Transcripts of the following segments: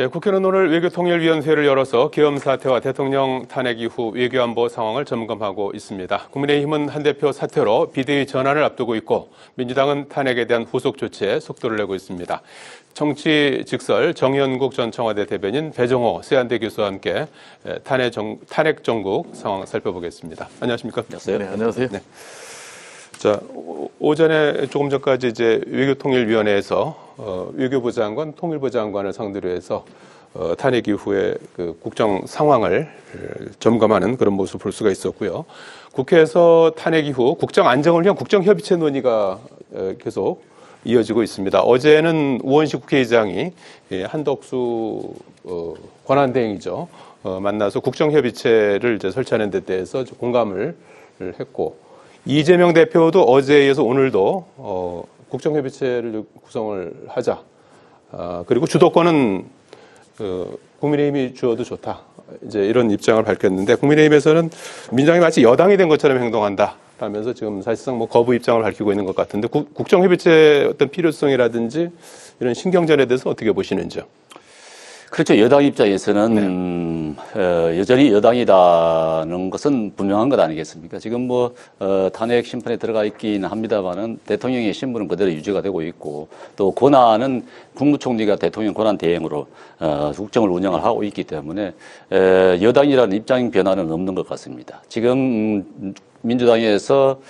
네, 국회는 오늘 외교통일위원회를 열어서 계엄 사태와 대통령 탄핵 이후 외교안보 상황을 점검하고 있습니다. 국민의힘은 한 대표 사퇴로 비대위 전환을 앞두고 있고 민주당은 탄핵에 대한 후속 조치에 속도를 내고 있습니다. 정치 직설 정연국 전 청와대 대변인 배정호 세안대 교수와 함께 탄핵 정국 상황 살펴보겠습니다. 안녕하십니까? 안녕하세요. 네, 안녕하세요. 네. 자, 오전에 조금 전까지 이제 외교통일위원회에서 외교부 장관, 통일부 장관을 상대로 해서 탄핵 이후에 그 국정 상황을 점검하는 그런 모습을 볼 수가 있었고요. 국회에서 탄핵 이후 국정 안정을 위한 국정협의체 논의가 계속 이어지고 있습니다. 어제는 우원식 국회의장이 한덕수 권한대행이죠. 만나서 국정협의체를 이제 설치하는 데 대해서 공감을 했고, 이재명 대표도 어제에 이어서 오늘도 국정협의체를 구성을 하자. 그리고 주도권은 국민의힘이 주어도 좋다. 이제 이런 입장을 밝혔는데, 국민의힘에서는 민주당이 마치 여당이 된 것처럼 행동한다 라면서 지금 사실상 뭐 거부 입장을 밝히고 있는 것 같은데, 국정협의체 어떤 필요성이라든지 이런 신경전에 대해서 어떻게 보시는지요? 그렇죠. 여당 입장에서는 여전히 여당이라는 것은 분명한 것 아니겠습니까? 지금 뭐 탄핵 심판에 들어가 있긴 합니다만은 대통령의 신분은 그대로 유지가 되고 있고, 또 권한은 국무총리가 대통령 권한 대행으로 국정을 운영을 하고 있기 때문에 여당이라는 입장 변화는 없는 것 같습니다. 지금 민주당에서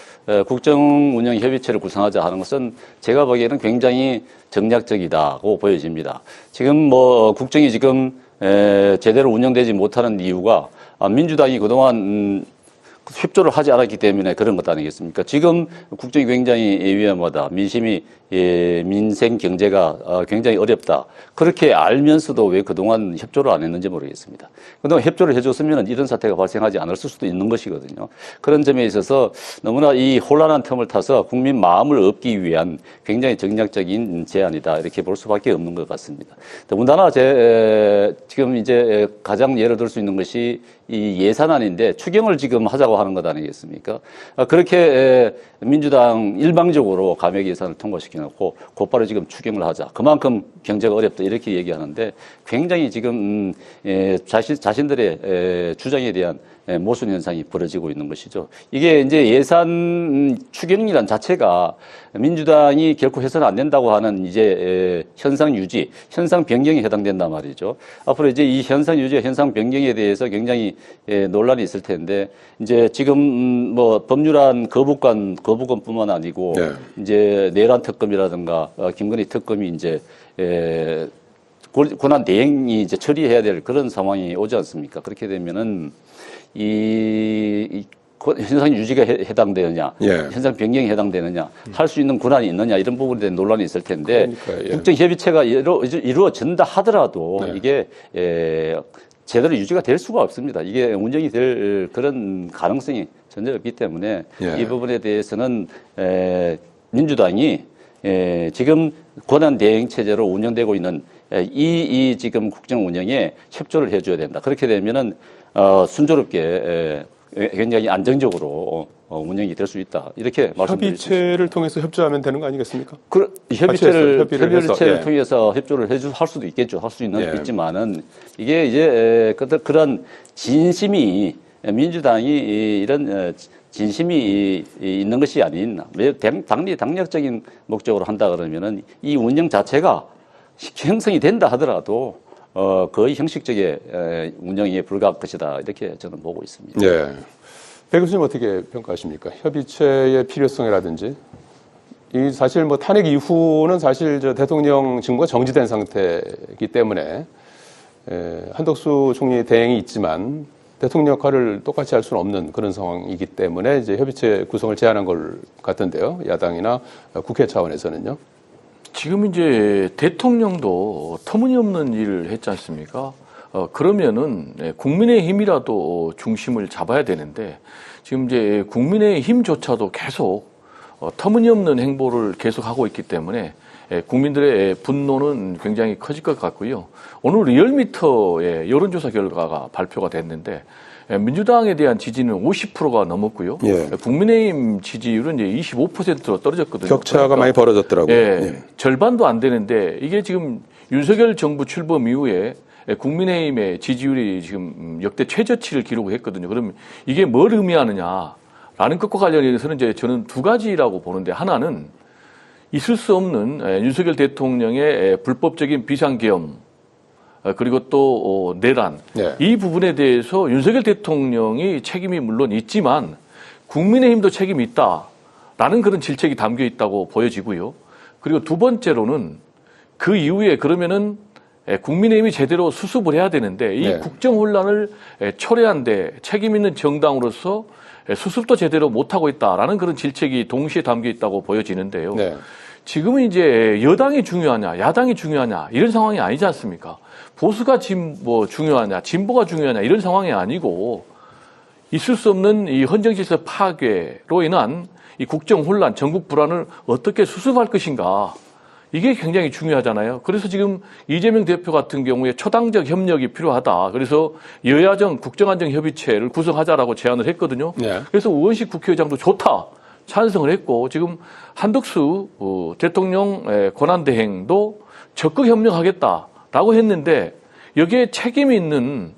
국정운영협의체를 구성하자 하는 것은 제가 보기에는 굉장히 정략적이다고 보여집니다. 지금 뭐 국정이 지금 제대로 운영되지 못하는 이유가 민주당이 그동안 협조를 하지 않았기 때문에 그런 것 아니겠습니까? 지금 국정이 굉장히 위험하다. 민생 경제가 굉장히 어렵다. 그렇게 알면서도 왜 그동안 협조를 안 했는지 모르겠습니다. 그동안 협조를 해줬으면 이런 사태가 발생하지 않았을 수도 있는 것이거든요. 그런 점에 있어서 너무나 이 혼란한 틈을 타서 국민 마음을 얻기 위한 굉장히 정략적인 제안이다. 이렇게 볼 수밖에 없는 것 같습니다. 더군다나 지금 이제 가장 예를 들 수 있는 것이 이 예산안인데 추경을 지금 하자고 하는 것 아니겠습니까? 그렇게 민주당 일방적으로 감액 예산을 통과시켜놓고 곧바로 지금 추경을 하자. 그만큼 경제가 어렵다 이렇게 얘기하는데 굉장히 지금 자신들의 주장에 대한 모순 현상이 벌어지고 있는 것이죠. 이게 이제 예산 추경이란 자체가 민주당이 결코 해서는 안 된다고 하는 이제 현상 유지, 현상 변경에 해당된단 말이죠. 앞으로 이제 이 현상 유지와 현상 변경에 대해서 굉장히 논란이 있을 텐데, 이제 지금 뭐 법률안 거부권뿐만 아니고 네. 이제 내란 특검이라든가 김건희 특검이 이제 권한 대행이 이제 처리해야 될 그런 상황이 오지 않습니까? 그렇게 되면은 이 현상 유지가 해당되느냐, 현상 변경에 해당되느냐, 할 수 있는 권한이 있느냐, 이런 부분에 대한 논란이 있을 텐데, 국정협의체가 이루어진다 하더라도 네. 이게 제대로 유지가 될 수가 없습니다. 이게 운영이 될 그런 가능성이 전혀 없기 때문에 이 부분에 대해서는 민주당이 지금 권한 대행 체제로 운영되고 있는 이 지금 국정 운영에 협조를 해줘야 된다. 그렇게 되면은 순조롭게 굉장히 안정적으로 운영이 될 수 있다. 이렇게 말씀드릴 수 있습니다. 협의체를 통해서 협조하면 되는 거 아니겠습니까? 협의체를 통해서 협조를 할 수도 있겠죠. 할 수 있지만은 이게 이제 그런 진심이 민주당이 이런 진심이 있는 것이 아닌 당력적인 목적으로 한다 그러면은 이 운영 자체가 형성이 된다 하더라도 거의 형식적인 운영에 불과할 것이다. 이렇게 저는 보고 있습니다. 네. 배 교수님 어떻게 평가하십니까? 협의체의 필요성이라든지. 이 사실 뭐 탄핵 이후는 사실 저 대통령 직무가 정지된 상태이기 때문에 한덕수 총리 대행이 있지만 대통령 역할을 똑같이 할 수는 없는 그런 상황이기 때문에 이제 협의체 구성을 제안한 걸 같은데요. 야당이나 국회 차원에서는요. 지금 이제 대통령도 터무니없는 일을 했지 않습니까? 그러면은 국민의힘이라도 중심을 잡아야 되는데, 지금 이제 국민의힘조차도 계속 터무니없는 행보를 계속하고 있기 때문에 국민들의 분노는 굉장히 커질 것 같고요. 오늘 리얼미터의 여론조사 결과가 발표가 됐는데 민주당에 대한 지지는 50%가 넘었고요. 예. 국민의힘 지지율은 이제 25%로 떨어졌거든요. 격차가 그러니까 많이 벌어졌더라고요. 예, 절반도 안 되는데 이게 지금 윤석열 정부 출범 이후에 국민의힘의 지지율이 지금 역대 최저치를 기록했거든요. 그러면 이게 뭘 의미하느냐라는 것과 관련해서는 이제 저는 두 가지라고 보는데, 하나는 있을 수 없는 윤석열 대통령의 불법적인 비상계엄, 그리고 또 내란, 네. 이 부분에 대해서 윤석열 대통령이 책임이 물론 있지만 국민의힘도 책임이 있다라는 그런 질책이 담겨 있다고 보여지고요. 그리고 두 번째로는 그 이후에 그러면은 국민의힘이 제대로 수습을 해야 되는데 이 네. 국정 혼란을 초래한 데 책임 있는 정당으로서 수습도 제대로 못하고 있다라는 그런 질책이 동시에 담겨 있다고 보여지는데요. 네. 지금은 이제 여당이 중요하냐, 야당이 중요하냐 이런 상황이 아니지 않습니까? 보수가 중요하냐, 진보가 중요하냐 이런 상황이 아니고, 있을 수 없는 이 헌정질서 파괴로 인한 이 국정 혼란, 전국 불안을 어떻게 수습할 것인가, 이게 굉장히 중요하잖아요. 그래서 지금 이재명 대표 같은 경우에 초당적 협력이 필요하다. 그래서 여야정 국정안정협의체를 구성하자라고 제안을 했거든요. 네. 그래서 우원식 국회의장도 좋다 찬성을 했고, 지금 한덕수 대통령 권한대행도 적극 협력하겠다라고 했는데 여기에 책임이 있는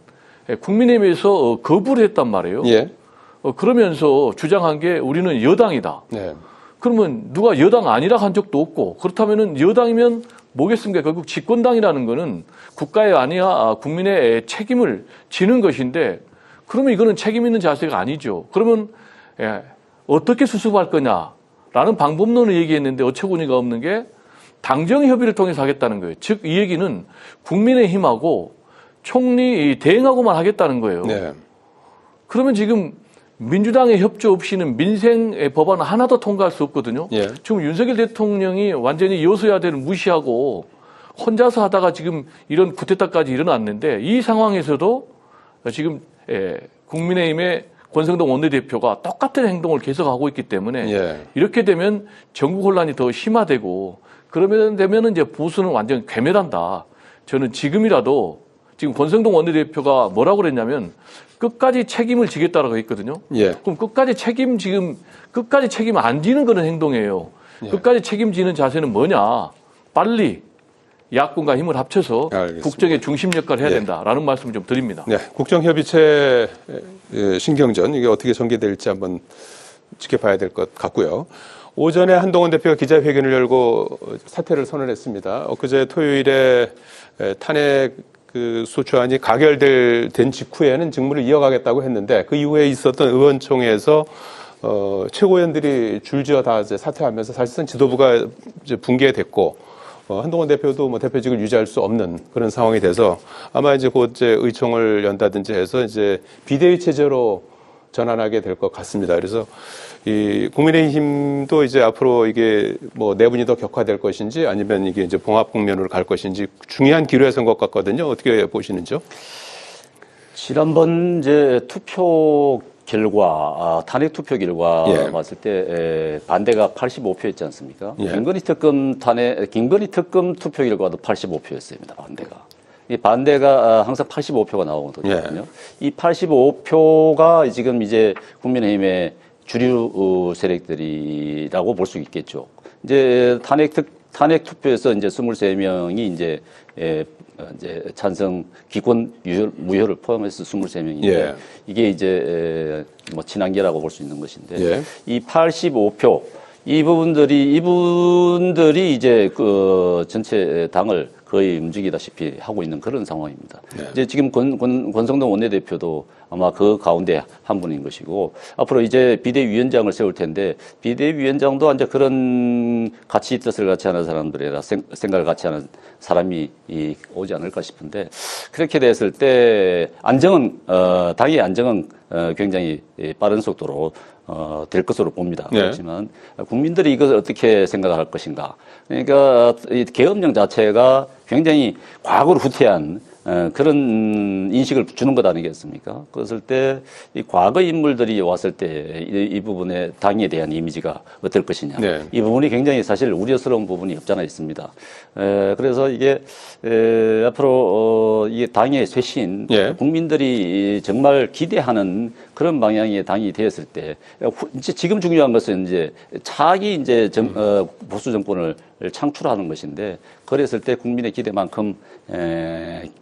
국민의힘에서 거부를 했단 말이에요. 예. 그러면서 주장한 게 우리는 여당이다. 네. 그러면 누가 여당 아니라 한 적도 없고, 그렇다면은 여당이면 뭐겠습니까? 결국 집권당이라는 거는 국가의 아니야 국민의 책임을 지는 것인데, 그러면 이거는 책임 있는 자세가 아니죠. 그러면 어떻게 수습할 거냐라는 방법론을 얘기했는데 어처구니가 없는 게 당정 협의를 통해서 하겠다는 거예요. 즉 이 얘기는 국민의힘하고 총리 대행하고만 하겠다는 거예요. 네. 그러면 지금 민주당의 협조 없이는 민생 법안 하나도 통과할 수 없거든요. 예. 지금 윤석열 대통령이 완전히 여소야대를 무시하고 혼자서 하다가 지금 이런 쿠데타까지 일어났는데, 이 상황에서도 지금 국민의힘의 권성동 원내대표가 똑같은 행동을 계속하고 있기 때문에 예. 이렇게 되면 전국 혼란이 더 심화되고, 그러면 되면 이제 보수는 완전 괴멸한다. 저는 지금이라도, 지금 권성동 원내대표가 뭐라고 그랬냐면 끝까지 책임을 지겠다라고 했거든요. 예. 그럼 끝까지 책임 안 지는 그런 행동이에요. 예. 끝까지 책임지는 자세는 뭐냐? 빨리 야권과 힘을 합쳐서 알겠습니다. 국정의 중심 역할을 해야 예. 된다라는 말씀을 좀 드립니다. 네. 국정협의체 신경전, 이게 어떻게 전개될지 한번 지켜봐야 될 것 같고요. 오전에 한동훈 대표가 기자회견을 열고 사퇴를 선언했습니다. 엊그제 토요일에 탄핵 소추안이 가결된 직후에는 직무를 이어가겠다고 했는데, 그 이후에 있었던 의원총회에서 최고위원들이 줄지어 다 이제 사퇴하면서 사실상 지도부가 이제 붕괴됐고, 한동훈 대표도 뭐 대표직을 유지할 수 없는 그런 상황이 돼서 아마 이제 곧 이제 의총을 연다든지 해서 이제 비대위 체제로 전환하게 될 것 같습니다. 그래서 이 국민의힘도 이제 앞으로 이게 뭐 내분이 더 격화될 것인지 아니면 이게 이제 봉합 국면으로 갈 것인지 중요한 기로에 선 것 같거든요. 어떻게 보시는지요? 지난번 이제 투표 결과, 탄핵 투표 결과 예. 봤을 때 반대가 85표였지 않습니까? 예. 김건희 특검 투표 결과도 85표였습니다. 반대가. 이 반대가 항상 85표가 나오거든요. 예. 이 85표가 지금 이제 국민의힘의 주류 세력들이라고 볼 수 있겠죠. 이제 탄핵 투표에서 이제 23명이 이제 찬성 기권 무효를 포함해서 23명인데 예. 이게 이제 뭐 친한계라고 볼 수 있는 것인데 예. 이 85표 이분들이 이제 그 전체 당을 거의 움직이다시피 하고 있는 그런 상황입니다. 네. 이제 지금 권성동 원내대표도 아마 그 가운데 한 분인 것이고, 앞으로 이제 비대위원장을 세울 텐데, 비대위원장도 이제 그런 가치 뜻을 같이 하는 사람들이라 생각을 같이 하는 사람이 오지 않을까 싶은데, 그렇게 됐을 때 당의 안정은 굉장히 빠른 속도로 될 것으로 봅니다. 네. 그렇지만 국민들이 이것을 어떻게 생각할 것인가. 그러니까 이 계엄령 자체가 굉장히 과거로 후퇴한 그런 인식을 주는 것 아니겠습니까? 그랬을 때 이 과거 인물들이 왔을 때 이 부분에 당에 대한 이미지가 어떨 것이냐. 네. 이 부분이 굉장히 사실 우려스러운 부분이 없잖아 있습니다. 그래서 이게 앞으로 이게 당의 쇄신, 예. 국민들이 정말 기대하는 그런 방향의 당이 되었을 때, 이제 지금 중요한 것은 이제 차기 이제 보수 정권을 창출하는 것인데, 그랬을 때 국민의 기대만큼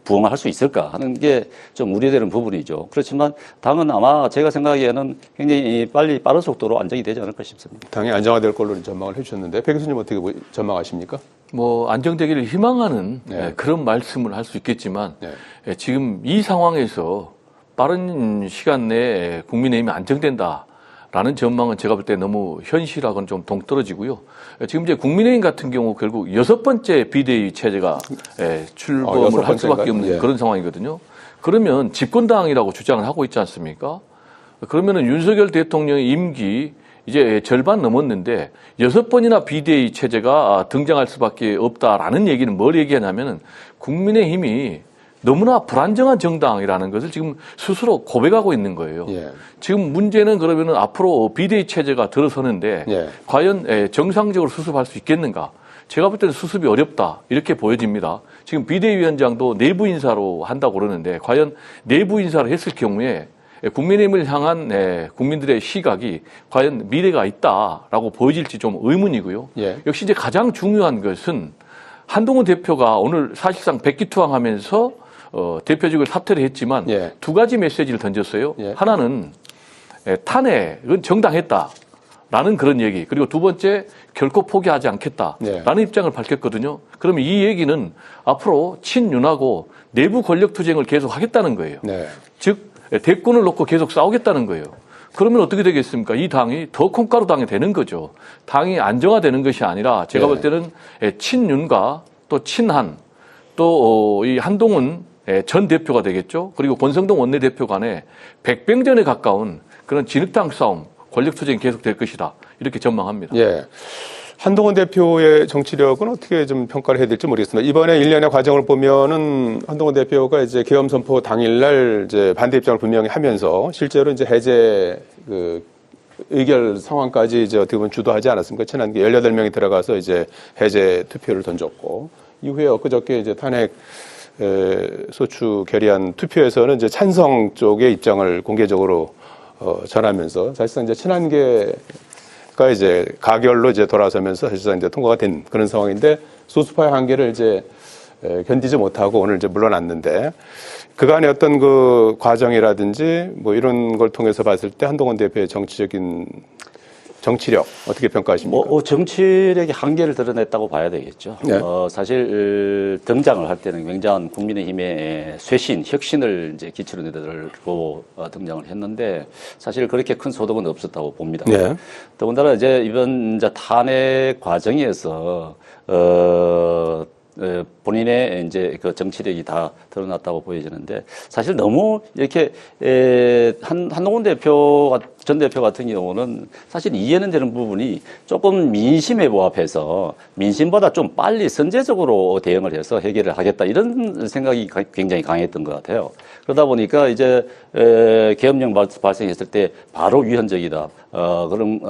부응할 수 있을까 하는 게 좀 우려되는 부분이죠. 그렇지만 당은 아마 제가 생각하기에는 굉장히 빠른 속도로 안정이 되지 않을까 싶습니다. 당이 안정화될 걸로 전망을 해주셨는데 백 교수님 어떻게 전망하십니까? 뭐 안정되기를 희망하는 네. 그런 말씀을 할 수 있겠지만 네. 지금 이 상황에서 빠른 시간 내에 국민의힘이 안정된다라는 전망은 제가 볼 때 너무 현실하고는 좀 동떨어지고요. 지금 이제 국민의힘 같은 경우 결국 6번째 비대위 체제가 출범을 여섯 할 수밖에 번째인가요? 없는 예. 그런 상황이거든요. 그러면 집권당이라고 주장을 하고 있지 않습니까? 그러면은 윤석열 대통령의 임기 이제 절반 넘었는데 6번이나 비대위 체제가 등장할 수밖에 없다라는 얘기는 뭘 얘기하냐면은 국민의힘이 너무나 불안정한 정당이라는 것을 지금 스스로 고백하고 있는 거예요. 예. 지금 문제는 그러면은 앞으로 비대위 체제가 들어서는데 예. 과연 정상적으로 수습할 수 있겠는가? 제가 볼 때는 수습이 어렵다 이렇게 보여집니다. 지금 비대위원장도 내부 인사로 한다고 그러는데 과연 내부 인사를 했을 경우에 국민의힘을 향한 국민들의 시각이 과연 미래가 있다라고 보여질지 좀 의문이고요. 예. 역시 이제 가장 중요한 것은 한동훈 대표가 오늘 사실상 백기투항하면서 대표직을 사퇴를 했지만 예. 두 가지 메시지를 던졌어요. 예. 하나는 탄핵은 정당했다라는 그런 얘기. 그리고 두 번째 결코 포기하지 않겠다라는 예. 입장을 밝혔거든요. 그러면 이 얘기는 앞으로 친윤하고 내부 권력 투쟁을 계속 하겠다는 거예요. 네. 즉 대권을 놓고 계속 싸우겠다는 거예요. 그러면 어떻게 되겠습니까? 이 당이 더 콩가루 당이 되는 거죠. 당이 안정화되는 것이 아니라 제가 네. 볼 때는 친윤과 또 친한 또 이 한동훈 전 대표가 되겠죠. 그리고 권성동 원내대표 간에 백병전에 가까운 그런 진흙탕 싸움, 권력 투쟁이 계속 될 것이다. 이렇게 전망합니다. 예. 한동훈 대표의 정치력은 어떻게 좀 평가를 해야 될지 모르겠습니다. 이번에 일련의 과정을 보면은 한동훈 대표가 이제 계엄 선포 당일날 이제 반대 입장을 분명히 하면서 실제로 이제 해제 의결 상황까지 이제 어떻게 보면 주도하지 않았습니까? 친한계 18명이 들어가서 이제 해제 투표를 던졌고 이후에 엊그저께 이제 탄핵 소추 결의안 투표에서는 이제 찬성 쪽의 입장을 공개적으로 전하면서 사실상 이제 친한계가 이제 가결로 이제 돌아서면서 사실상 이제 통과가 된 그런 상황인데 소수파의 한계를 이제 견디지 못하고 오늘 이제 물러났는데 그간의 어떤 그 과정이라든지 뭐 이런 걸 통해서 봤을 때 한동훈 대표의 정치력 어떻게 평가하십니까? 정치력의 한계를 드러냈다고 봐야 되겠죠. 네. 사실 등장을 할 때는 굉장한 국민의힘의 쇄신, 혁신을 이제 기치로 내들고 등장을 했는데 사실 그렇게 큰 소득은 없었다고 봅니다. 네. 더군다나 이제 이번 이제 탄핵 과정에서 본인의 이제 그 정치력이 다 드러났다고 보여지는데 사실 너무 이렇게 한동훈 전 대표 같은 경우는 사실 이해는 되는 부분이 조금 민심에 부합해서 민심보다 좀 빨리 선제적으로 대응을 해서 해결을 하겠다 이런 생각이 굉장히 강했던 것 같아요. 그러다 보니까 이제 계엄령 발생했을 때 바로 위헌적이다 그런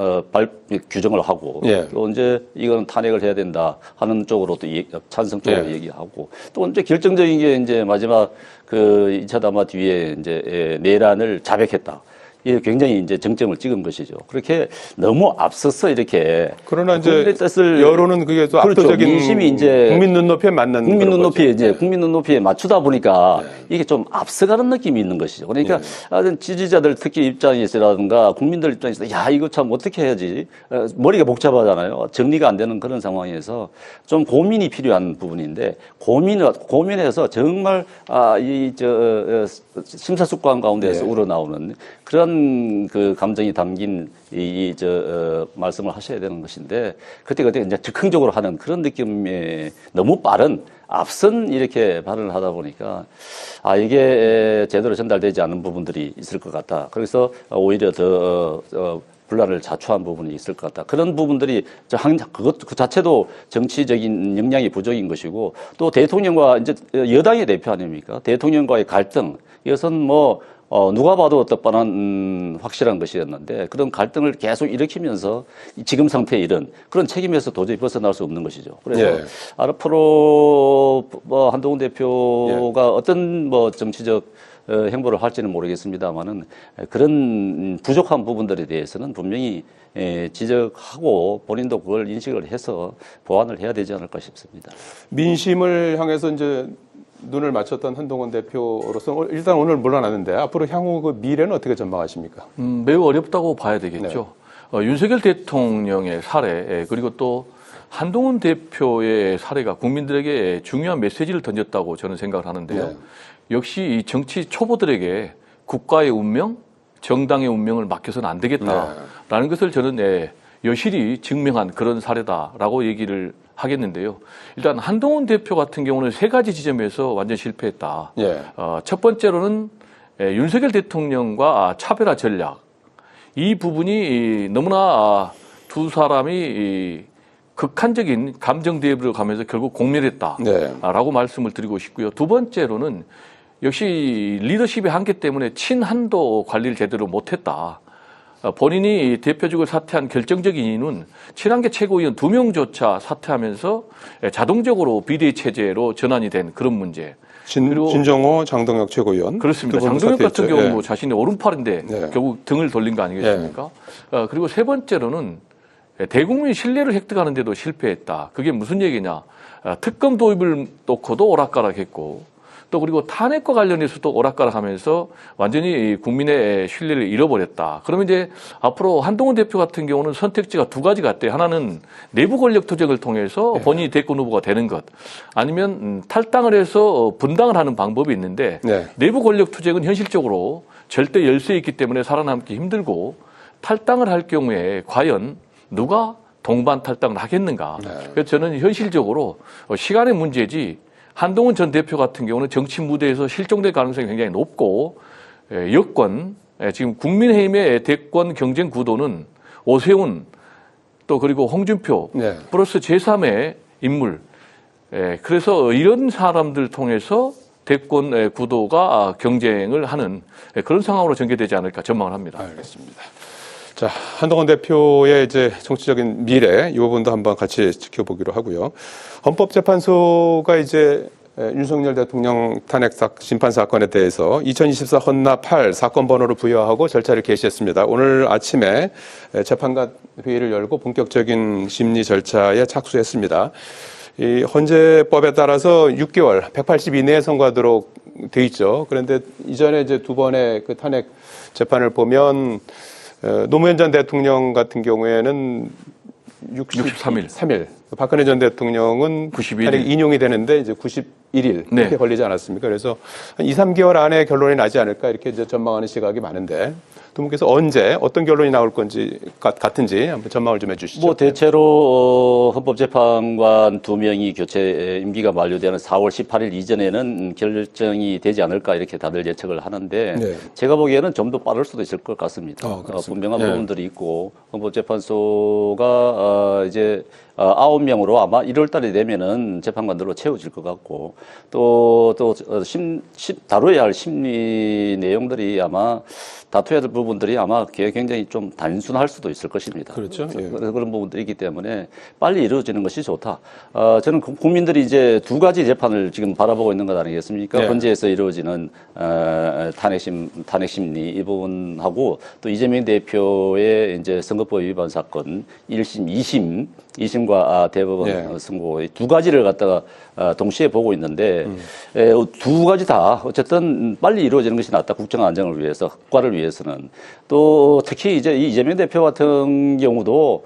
규정을 하고 예. 또 이제 이건 탄핵을 해야 된다 하는 쪽으로 또 찬성 쪽으로 예. 얘기하고 또 이제 결정적인 게 이제 마지막 그 2차 담화 뒤에 이제 내란을 자백했다. 이게 굉장히 이제 정점을 찍은 것이죠. 그렇게 너무 앞서서 이렇게 그러나 이제 국민의 뜻을 여론은 그게 또 그렇죠. 압도적인 민심이 이제 국민 눈높이에 맞는 국민 그런 눈높이에 거죠. 이제 국민 눈높이에 맞추다 보니까 이게 좀 앞서가는 느낌이 있는 것이죠. 그러니까 지지자들 특히 입장에서라든가 국민들 입장에서 야 이거 참 어떻게 해야지 머리가 복잡하잖아요. 정리가 안 되는 그런 상황에서 좀 고민이 필요한 부분인데 고민해서 정말 심사숙고한 가운데서 우러나오는 그런 그 감정이 담긴 말씀을 하셔야 되는 것인데 그때 이제 즉흥적으로 하는 그런 느낌에 너무 빠른 앞선 이렇게 발언을 하다 보니까 이게 제대로 전달되지 않은 부분들이 있을 것 같다. 그래서 오히려 더 분란을 자초한 부분이 있을 것 같다. 그런 부분들이 그 자체도 정치적인 역량이 부족인 것이고 또 대통령과 이제 여당의 대표 아닙니까? 대통령과의 갈등 이것은 뭐 누가 봐도 떡뻔한 확실한 것이었는데 그런 갈등을 계속 일으키면서 지금 상태에 이른 그런 책임에서 도저히 벗어날 수 없는 것이죠. 그래서 예. 앞으로 뭐 한동훈 대표가 어떤 뭐 정치적 행보를 할지는 모르겠습니다만은 그런 부족한 부분들에 대해서는 분명히 지적하고 본인도 그걸 인식을 해서 보완을 해야 되지 않을까 싶습니다. 민심을 향해서 이제 눈을 맞췄던 한동훈 대표로서 일단 오늘 물러났는데 앞으로 향후 그 미래는 어떻게 전망하십니까? 매우 어렵다고 봐야 되겠죠. 윤석열 대통령의 사례 그리고 또 한동훈 대표의 사례가 국민들에게 중요한 메시지를 던졌다고 저는 생각을 하는데요. 네. 역시 이 정치 초보들에게 국가의 운명, 정당의 운명을 맡겨서는 안 되겠다라는 것을 저는 여실히 증명한 그런 사례다라고 얘기를 하겠는데요. 일단 한동훈 대표 같은 경우는 세 가지 지점에서 완전 실패했다. 예. 첫 번째로는 윤석열 대통령과 차별화 전략. 이 부분이 너무나 두 사람이 극한적인 감정 대립으로 가면서 결국 공멸했다라고 말씀을 드리고 싶고요. 두 번째로는 역시 리더십의 한계 때문에 친한도 관리를 제대로 못했다. 본인이 대표직을 사퇴한 결정적인 이유는 친한계 최고위원 2명조차 사퇴하면서 자동적으로 비대위 체제로 전환이 된 그런 문제. 진정호, 장동혁 최고위원. 그렇습니다. 장동혁 같은 경우는 뭐 자신의 오른팔인데 결국 등을 돌린 거 아니겠습니까? 그리고 세 번째로는 대국민 신뢰를 획득하는데도 실패했다. 그게 무슨 얘기냐? 특검 도입을 놓고도 오락가락했고 또 그리고 탄핵과 관련해서도 오락가락하면서 완전히 국민의 신뢰를 잃어버렸다. 그러면 이제 앞으로 한동훈 대표 같은 경우는 선택지가 두 가지가 있대요. 하나는 내부 권력 투쟁을 통해서 본인이 대권 후보가 되는 것, 아니면 탈당을 해서 분당을 하는 방법이 있는데 내부 권력 투쟁은 현실적으로 절대 열세에 있기 때문에 살아남기 힘들고 탈당을 할 경우에 과연 누가 동반 탈당을 하겠는가? 그래서 저는 현실적으로 시간의 문제지. 한동훈 전 대표 같은 경우는 정치 무대에서 실종될 가능성이 굉장히 높고 여권 지금 국민의힘의 대권 경쟁 구도는 오세훈 또 그리고 홍준표 플러스 제3의 인물 그래서 이런 사람들 통해서 대권 구도가 경쟁을 하는 그런 상황으로 전개되지 않을까 전망을 합니다. 알겠습니다. 자, 한동훈 대표의 이제 정치적인 미래 이 부분도 한번 같이 지켜보기로 하고요. 헌법재판소가 이제 윤석열 대통령 탄핵 심판 사건에 대해서 2024 헌납 8 사건 번호를 부여하고 절차를 개시했습니다. 오늘 아침에 재판관 회의를 열고 본격적인 심리 절차에 착수했습니다. 이 헌재법에 따라서 6개월, 180 이내에 선고하도록 돼 있죠. 그런데 이전에 이제 두 번의 그 탄핵 재판을 보면 노무현 전 대통령 같은 경우에는 63일. 박근혜 전 대통령은 91일. 탄핵 인용이 되는데 이제 91일 이렇게 걸리지 않았습니까? 그래서 한 2, 3개월 안에 결론이 나지 않을까 이렇게 이제 전망하는 시각이 많은데 두 분께서 언제 어떤 결론이 나올 건지 같은지 한번 전망을 좀 해주시죠. 뭐 대체로 헌법재판관 2명이 교체 임기가 만료되는 4월 18일 이전에는 결정이 되지 않을까 이렇게 다들 예측을 하는데 제가 보기에는 좀 더 빠를 수도 있을 것 같습니다. 분명한 부분들이 있고 헌법재판소가 이제 9명으로 아마 1월 달에 되면은 재판관들로 채워질 것 같고 또 다뤄야 할 심리 내용들이 아마 다투어야 될 부분들이 아마 굉장히 좀 단순할 수도 있을 것입니다. 그렇죠. 그런 부분들이 있기 때문에 빨리 이루어지는 것이 좋다. 저는 국민들이 이제 두 가지 재판을 지금 바라보고 있는 것 아니겠습니까? 헌재에서 이루어지는 탄핵 심리 이 부분하고 또 이재명 대표의 이제 선거법 위반 사건 1심, 2심과 대법원 선고 두 가지를 갖다가 동시에 보고 있는데 두 가지 다 어쨌든 빨리 이루어지는 것이 낫다. 국정 안정을 위해서, 국가를 위해서는. 또 특히 이제 이재명 대표 같은 경우도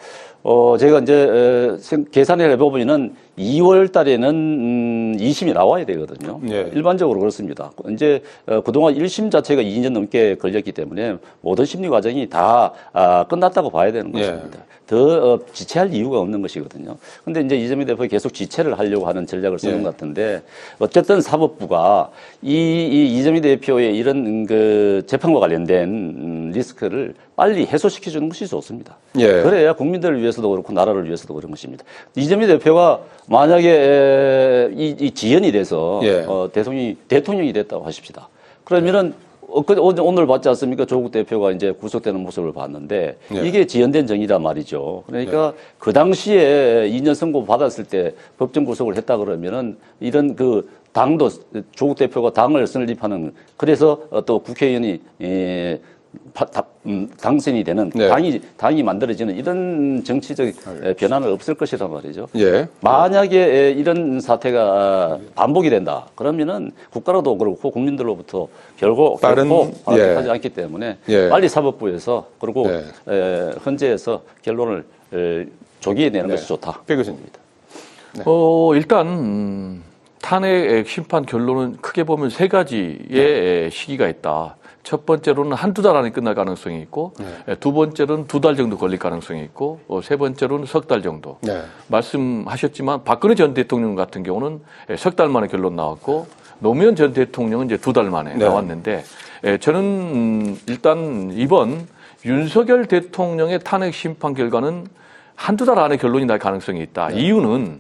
제가 이제 계산을 해보면은 2월 달에는 2심이 나와야 되거든요. 일반적으로 그렇습니다. 이제 그동안 1심 자체가 2년 넘게 걸렸기 때문에 모든 심리 과정이 다 끝났다고 봐야 되는 것입니다. 더 지체할 이유가 없는 것이거든요. 근데 이제 이재명 대표가 계속 지체를 하려고 하는 전략을 쓰는 것 같은데 어쨌든 사법부가 이 이재명 대표의 이런 그 재판과 관련된 리스크를 빨리 해소시켜 주는 것이 좋습니다. 예. 그래야 국민들을 위해서도 그렇고 나라를 위해서도 그런 것입니다. 이재명 대표가 만약에 이 지연이 돼서 예. 대통령이 됐다고 하십시다. 그러면은 오늘 봤지 않습니까? 조국 대표가 이제 구속되는 모습을 봤는데 예. 이게 지연된 정의란 말이죠. 그러니까 그 당시에 2년 선고 받았을 때 법정 구속을 했다 그러면은 이런 그 당도 조국 대표가 당을 설립하는 그래서 또 국회의원이 당선이 되는 네. 당이 만들어지는 이런 정치적 변화는 없을 것이란 말이죠. 예. 만약에 이런 사태가 반복이 된다. 그러면은 국가로도 그렇고 국민들로부터 결코 하지 않기 때문에 예. 빨리 사법부에서 그리고 예. 헌재에서 결론을 조기에 내는 네. 것이 좋다. 배 교수님입니다. 일단 탄핵 심판 결론은 크게 보면 세 가지의 시기가 있다. 첫 번째로는 한두 달 안에 끝날 가능성이 있고, 두 번째로는 2달 정도 걸릴 가능성이 있고, 세 번째로는 석 달 정도. 네. 말씀하셨지만 박근혜 전 대통령 같은 경우는 석 달 만에 결론 나왔고, 노무현 전 대통령은 이제 2달 만에 네. 나왔는데, 저는 일단 이번 윤석열 대통령의 탄핵 심판 결과는 한두 달 안에 결론이 날 가능성이 있다. 네. 이유는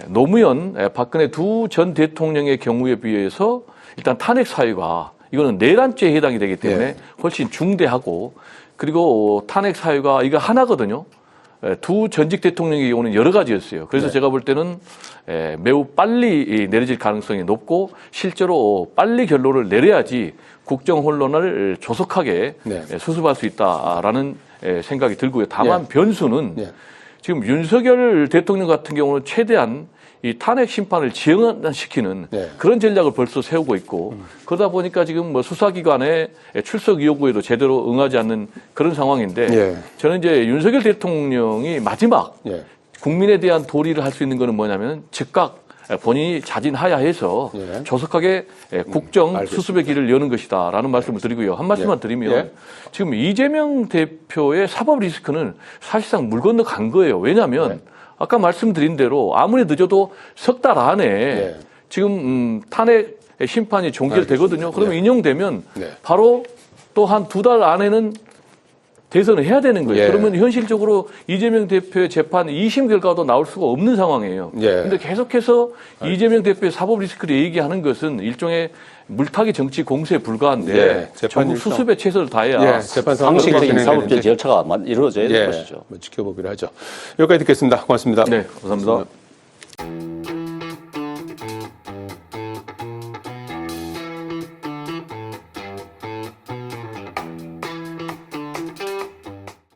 노무현, 박근혜 두 전 대통령의 경우에 비해서 일단 탄핵 사유가 이거는 내란죄에 해당이 되기 때문에 훨씬 중대하고 그리고 탄핵 사유가 이거 하나거든요. 두 전직 대통령의 경우는 여러 가지였어요. 그래서 제가 볼 때는 매우 빨리 내려질 가능성이 높고 실제로 빨리 결론을 내려야지 국정 혼란을 조속하게 수습할 수 있다라는 생각이 들고요. 다만 변수는 지금 윤석열 대통령 같은 경우는 최대한 이 탄핵 심판을 지연시키는 그런 전략을 벌써 세우고 있고 그러다 보니까 지금 뭐 수사기관의 출석 요구에도 제대로 응하지 않는 그런 상황인데 저는 이제 윤석열 대통령이 마지막 국민에 대한 도리를 할 수 있는 거는 뭐냐면 즉각 본인이 자진하야해서 조속하게 국정 수습의 길을 여는 것이다라는 말씀을 드리고요. 한 말씀만 드리면 지금 이재명 대표의 사법 리스크는 사실상 물 건너 간 거예요. 왜냐하면 아까 말씀드린 대로 아무리 늦어도 석 달 안에 지금 탄핵 심판이 종결되거든요. 그러면 인용되면 바로 또 한 2달 안에는 대선을 해야 되는 거예요. 그러면 현실적으로 이재명 대표의 재판 2심 결과도 나올 수가 없는 상황이에요. 그런데 계속해서 이재명 대표의 사법 리스크를 얘기하는 것은 일종의 물타기 정치 공세에 불과한데 전국 수습에 최선을 다해야 상식적인 사법적 절차가 이루어져야 될 것이죠. 지켜보기로 하죠. 여기까지 듣겠습니다. 고맙습니다. 네, 감사합니다.